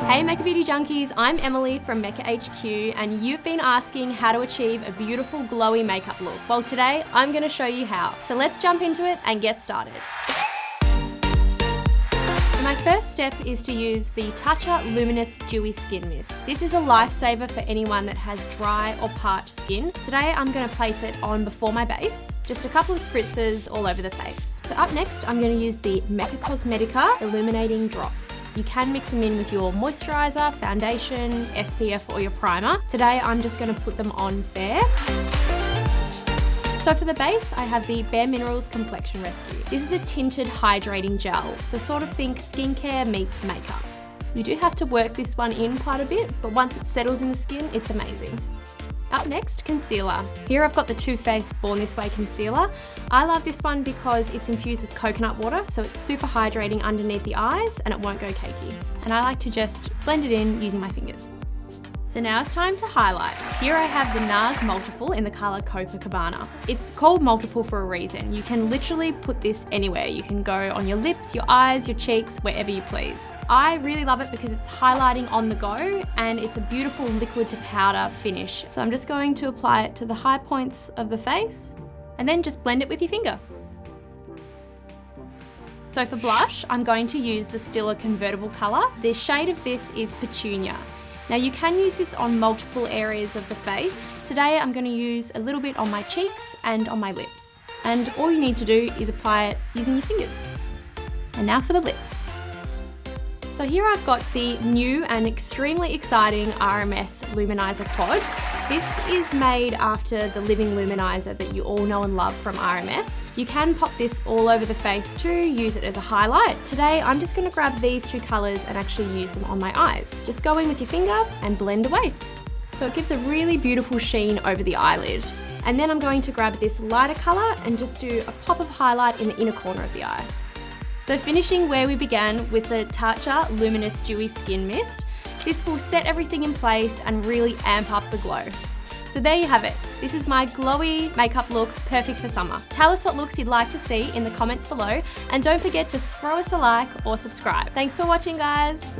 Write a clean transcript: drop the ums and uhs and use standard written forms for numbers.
Hey Mecca Beauty Junkies, I'm Emily from Mecca HQ and you've been asking how to achieve a beautiful glowy makeup look. Well today I'm going to show you how. So let's jump into it and get started. My first step is to use the Tatcha Luminous Dewy Skin Mist. This is a lifesaver for anyone that has dry or parched skin. Today I'm going to place it on before my base, just a couple of spritzes all over the face. So up next I'm going to use the Mecca Cosmetica Illuminating Drops. You can mix them in with your moisturiser, foundation, SPF or your primer. Today I'm just going to put them on bare. So for the base, I have the BareMinerals Complexion Rescue. This is a tinted hydrating gel, so sort of think skincare meets makeup. You do have to work this one in quite a bit, but once it settles in the skin, it's amazing. Up next, concealer. Here I've got the Too Faced Born This Way concealer. I love this one because it's infused with coconut water, so it's super hydrating underneath the eyes and it won't go cakey. And I like to just blend it in using my fingers. So now it's time to highlight. Here I have the NARS Multiple in the colour Copacabana. It's called Multiple for a reason. You can literally put this anywhere. You can go on your lips, your eyes, your cheeks, wherever you please. I really love it because it's highlighting on the go and it's a beautiful liquid to powder finish. So I'm just going to apply it to the high points of the face and then just blend it with your finger. So for blush, I'm going to use the Stila Convertible colour. The shade of this is Petunia. Now you can use this on multiple areas of the face. Today I'm going to use a little bit on my cheeks and on my lips. And all you need to do is apply it using your fingers. And now for the lips. So here I've got the new and extremely exciting RMS Luminizer Quad. This is made after the Living Luminizer that you all know and love from RMS. You can pop this all over the face too, use it as a highlight. Today I'm just going to grab these two colours and actually use them on my eyes. Just go in with your finger and blend away. So it gives a really beautiful sheen over the eyelid. And then I'm going to grab this lighter colour and just do a pop of highlight in the inner corner of the eye. So finishing where we began with the Tatcha Luminous Dewy Skin Mist, this will set everything in place and really amp up the glow. So there you have it. This is my glowy makeup look, perfect for summer. Tell us what looks you'd like to see in the comments below and don't forget to throw us a like or subscribe. Thanks for watching, guys.